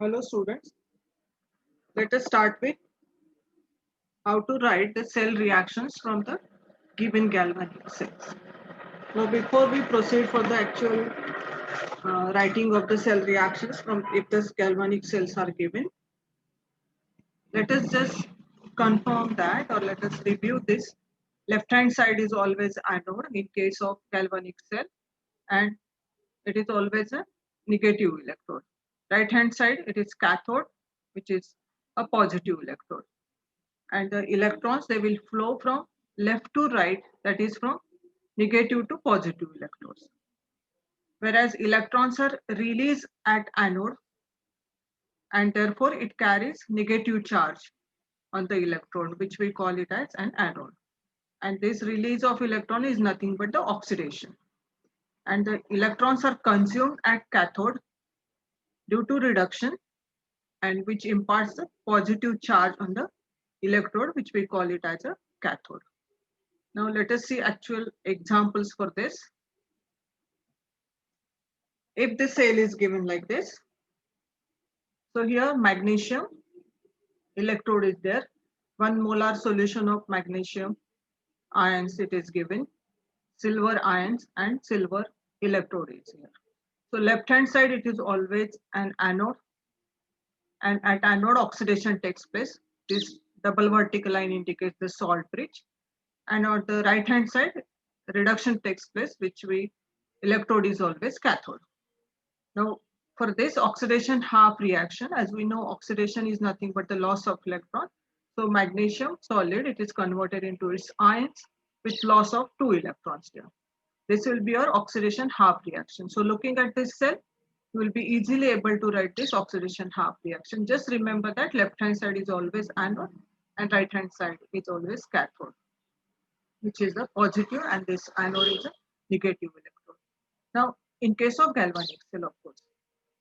Hello students, let us start with how to write the cell reactions from the given galvanic cells. Now before we proceed for the actual writing of the cell reactions from if the galvanic cells are given, let us just confirm that or let us review this. Left hand side is always anode in case of galvanic cell and it is always a negative electrode. Right hand side it is cathode which is a positive electrode. And the electrons they will flow from left to right, that is from negative to positive electrodes, whereas electrons are released at anode and therefore it carries negative charge on the electrode, which we call it as an anode. And this release of electron is nothing but the oxidation, and the electrons are consumed at cathode due to reduction, and which imparts the positive charge on the electrode, which we call it as a cathode. Now let us see actual examples for this. If the cell is given like this, so here magnesium electrode is there, 1 molar solution of magnesium ions it is given, silver ions and silver electrode is here. So left hand side it is always an anode, and at anode oxidation takes place. This double vertical line indicates the salt bridge, and on the right hand side reduction takes place, which we electrode is always cathode. Now, for this oxidation half reaction, as we know, oxidation is nothing but the loss of electron. So magnesium solid, it is converted into its ions with loss of 2 electrons here. This will be our oxidation half reaction. So looking at this cell, you will be easily able to write this oxidation half reaction. Just remember that left hand side is always anode and right hand side is always cathode, which is the positive, and this anode is a negative electrode. Now, in case of galvanic cell, of course,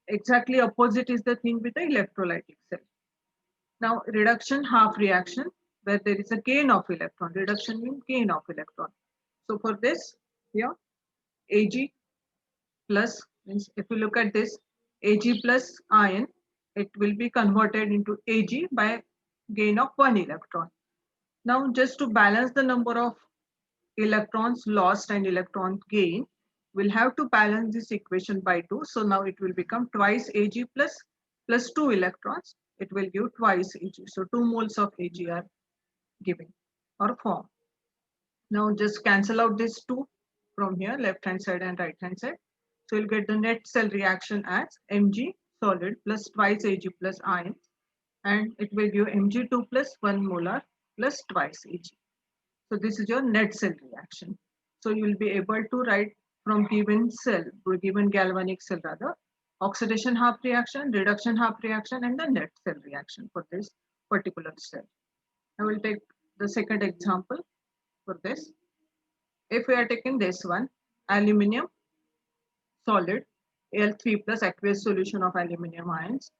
exactly opposite is the thing with the electrolytic cell. Now, reduction half reaction, where there is a gain of electron. Reduction means gain of electron. So for this, here, Ag plus, means if you look at this, Ag plus ion, it will be converted into Ag by gain of 1 electron. Now, just to balance the number of electrons lost and electron gain, we'll have to balance this equation by 2. So now it will become twice Ag plus 2 electrons. It will give twice Ag. So 2 moles of Ag are given or formed. Now just cancel out this 2 from here, left hand side and right hand side. So you'll get the net cell reaction as Mg solid plus twice Ag plus ion, and it will give Mg2 plus 1 molar plus twice Ag. So this is your net cell reaction. So you will be able to write from given cell, given galvanic cell rather, oxidation half reaction, reduction half reaction, and the net cell reaction for this particular cell. I will take the second example for this. If we are taking this one, aluminium solid, Al3 plus aqueous solution of aluminium ions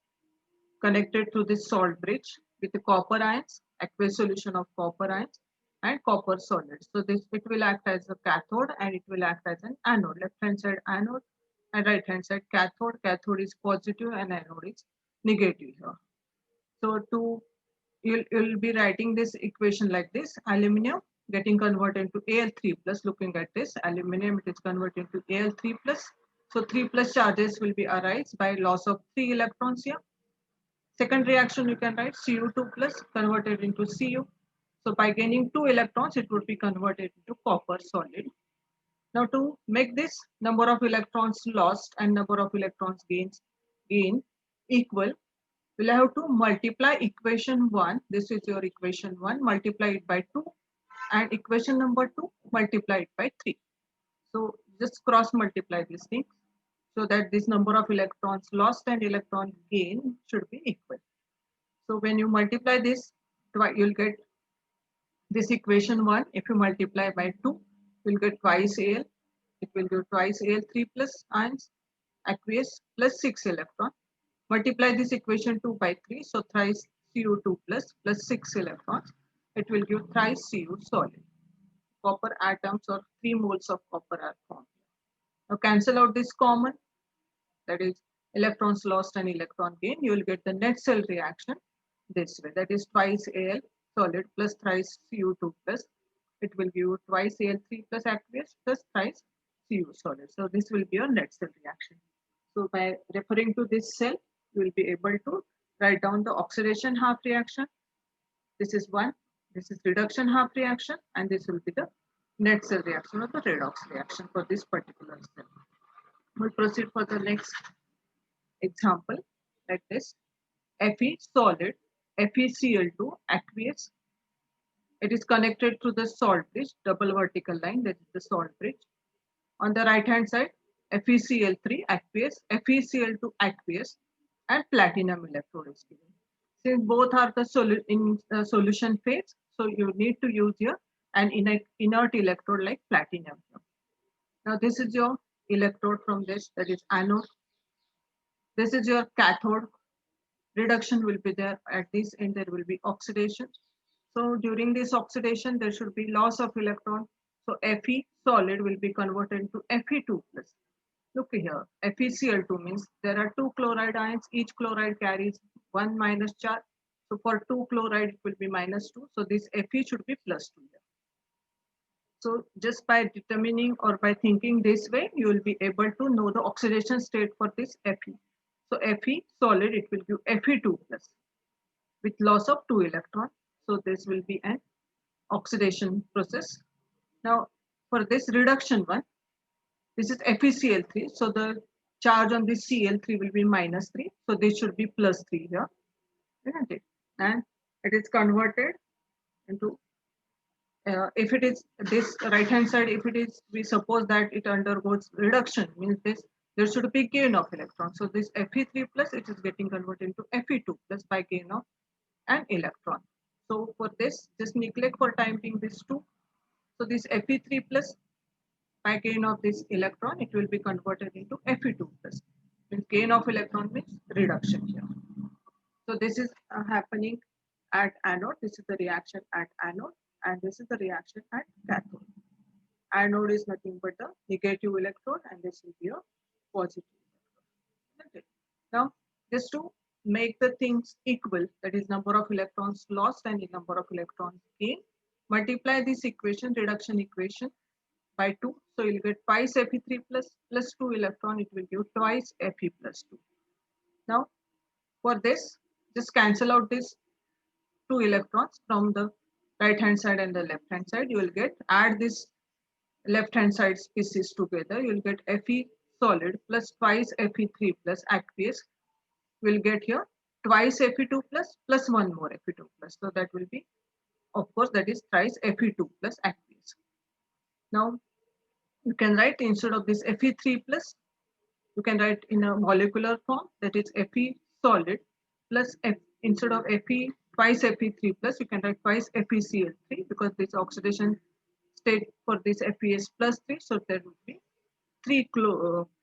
connected to this salt bridge with the copper ions, aqueous solution of copper ions, and copper solid. So this it will act as a cathode and it will act as an anode. Left hand side anode and right hand side cathode. Cathode is positive and anode is negative here. So you'll be writing this equation like this: aluminium getting converted into Al3 plus. Looking at this, aluminium it is converted into Al3 plus. So 3 plus charges will be arise by loss of 3 electrons here. Second reaction you can write Cu2 plus converted into Cu. So by gaining 2 electrons, it would be converted into copper solid. Now to make this number of electrons lost and number of electrons gain equal, we'll have to multiply equation 1. This is your equation 1, multiply it by 2, and equation number 2, multiply it by 3. So just cross multiply these things so that this number of electrons lost and electron gain should be equal. So when you multiply this, you'll get this equation 1. If you multiply by 2, you'll get twice Al. It will give twice Al3 plus ions, aqueous plus 6 electron. Multiply this equation 2 by 3, so thrice Cu2 plus 6 electrons. It will give thrice Cu solid. Copper atoms or 3 moles of copper are formed. Now cancel out this common, that is electrons lost and electron gain, you will get the net cell reaction this way. That is twice Al solid plus thrice Cu2 plus. It will give you twice Al3 plus aqueous plus thrice Cu solid. So this will be your net cell reaction. So by referring to this cell, you will be able to write down the oxidation half reaction. This is one. This is reduction half reaction, and this will be the net cell reaction or the redox reaction for this particular cell. We'll proceed for the next example like this. Fe solid, FeCl2 aqueous. It is connected to the salt bridge, double vertical line, that is the salt bridge. On the right hand side, FeCl3 aqueous, FeCl2 aqueous, and platinum electrode is given. Since both are the in solution phase, so you need to use here an inert electrode like platinum. Now this is your electrode from this, that is anode. This is your cathode. Reduction will be there. At this end, there will be oxidation. So during this oxidation, there should be loss of electron. So Fe solid will be converted to Fe2 plus. Look here, FeCl2 means there are two chloride ions. Each chloride carries one minus charge. So for two chloride, it will be -2. So this Fe should be +2 here. So just by determining or by thinking this way, you will be able to know the oxidation state for this Fe. So Fe solid, it will give Fe2 plus with loss of 2 electrons. So this will be an oxidation process. Now for this reduction one, this is FeCl3. So the charge on this Cl3 will be -3. So this should be +3 here, isn't it? And it is converted into, if it is this right hand side, if it is, we suppose that it undergoes reduction, means this there should be gain of electron. So this Fe3 plus, it is getting converted into Fe2 plus by gain of an electron. So for this, just neglect for time being this 2. So this Fe3 plus by gain of this electron, it will be converted into Fe2 plus. Means gain of electron means reduction here. So this is happening at anode. This is the reaction at anode, and this is the reaction at cathode. Anode is nothing but a negative electrode, and this will be a positive electrode. Now, just to make the things equal, that is number of electrons lost and the number of electrons gained, multiply this equation, reduction equation, by 2. So you'll get twice Fe3 plus 2 electron, it will give twice Fe plus 2. Now, for this, just cancel out this 2 electrons from the right hand side and the left hand side. You will get, add this left hand side species together. You will get Fe solid plus twice Fe3 plus aqueous. We'll get here twice Fe2 plus one more Fe2 plus. So that will be, of course, that is thrice Fe2 plus aqueous. Now you can write, instead of this Fe3 plus, you can write in a molecular form, that is Fe solid plus instead of Fe twice Fe3 plus, you can write twice FeCl3, because this oxidation state for this Fes plus 3, so there will be 3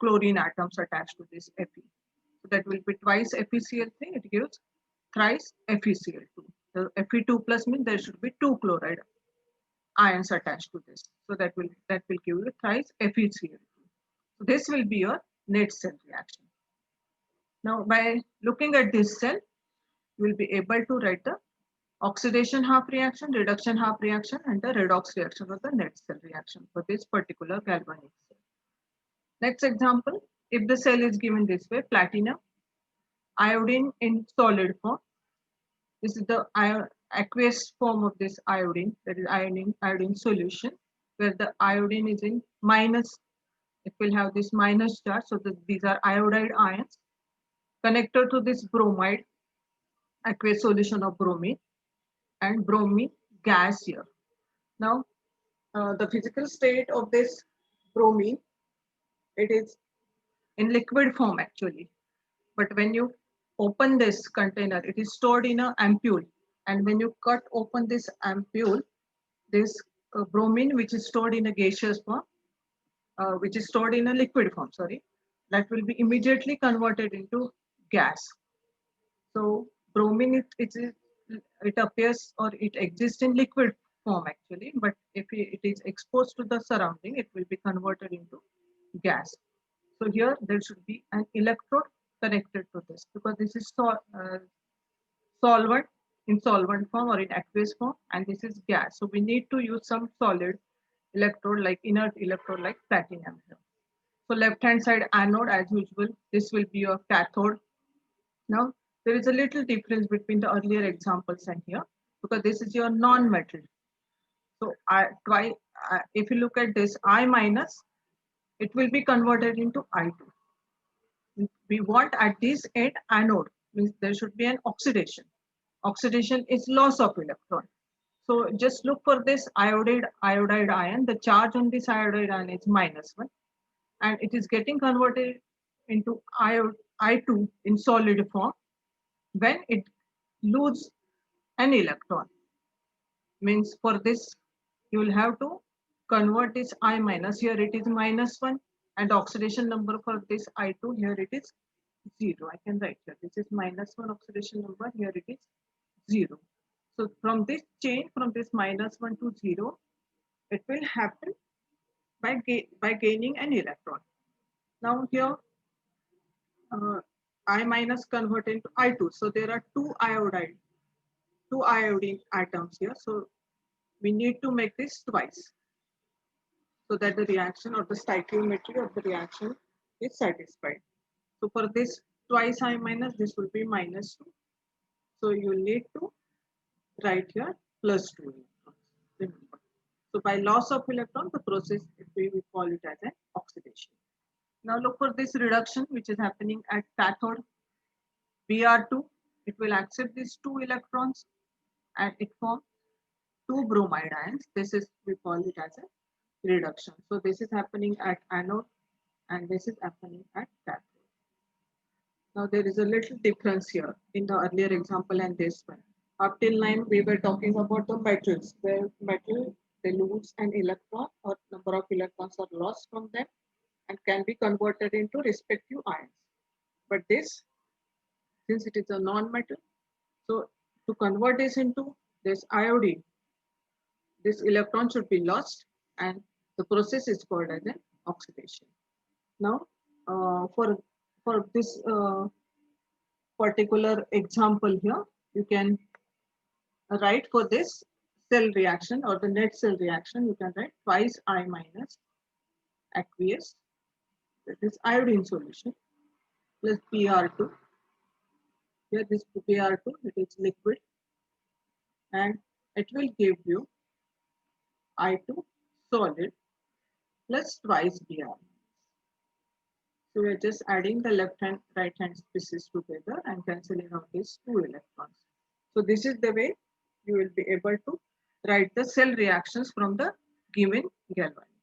chlorine atoms attached to this Fe. So that will be twice FeCl3, it gives thrice FeCl2. The Fe2 plus means there should be 2 chloride ions attached to this. So that will give you thrice FeCl2. So this will be your net cell reaction. Now by looking at this cell, you will be able to write the oxidation half reaction, reduction half reaction, and the redox reaction or the net cell reaction for this particular galvanic cell. Next example, if the cell is given this way, platinum, iodine in solid form. This is the aqueous form of this iodine, that is iodine solution, where the iodine is in minus, it will have this minus charge. So these are iodide ions connected to this bromide, aqueous solution of bromine, and bromine gas here. Now, the physical state of this bromine, it is in liquid form actually. But when you open this container, it is stored in an ampule. And when you cut open this ampule, this bromine, which is stored in a gaseous form, which is stored in a liquid form, sorry, that will be immediately converted into gas. So bromine, it appears or it exists in liquid form actually, but if it is exposed to the surrounding, it will be converted into gas. So here there should be an electrode connected to this, because this is solvent in solvent form or in aqueous form, and this is gas. So we need to use some solid electrode, like inert electrode like platinum here. So left hand side anode as usual, this will be your cathode. Now there is a little difference between the earlier examples and here, because this is your non-metal. So if you look at this I minus, it will be converted into I2. We want at this end anode, means there should be an oxidation. Oxidation is loss of electron. So just look for this iodide ion. The charge on this iodide ion is -1, and it is getting converted into I2 in solid form when it loses an electron. Means for this, you will have to convert this I minus. Here it is -1, and the oxidation number for this I2, here it is 0. I can write here. This is -1 oxidation number. Here it is 0. So from this chain, from this -1 to 0, it will happen by gaining an electron. Now here, I minus convert into I2. So there are two iodine atoms here. So we need to make this twice, so that the reaction or the stoichiometry of the reaction is satisfied. So for this twice I minus, this will be -2. So you need to write here +2 electrons. Remember. So by loss of electron, the process, we call it as an oxidation. Now look for this reduction which is happening at cathode. Br2, it will accept these 2 electrons and it forms 2 bromide ions. This is, we call it as a reduction. So this is happening at anode and this is happening at cathode. Now there is a little difference here in the earlier example and this one. Up till 9 we were talking about the metals, where metal, they lose an electron or number of electrons are lost from them and can be converted into respective ions. But this, since it is a non-metal, so to convert this into this iodine, this electron should be lost, and the process is called as an oxidation. Now, for this particular example here, you can write for this cell reaction or the net cell reaction, you can write twice I minus aqueous, that is iodine solution, plus Br2. Here this Br2, it is liquid, and it will give you I2 solid plus twice Br. So we are just adding the left hand, right hand species together and cancelling out these 2 electrons. So this is the way you will be able to write the cell reactions from the given galvanics.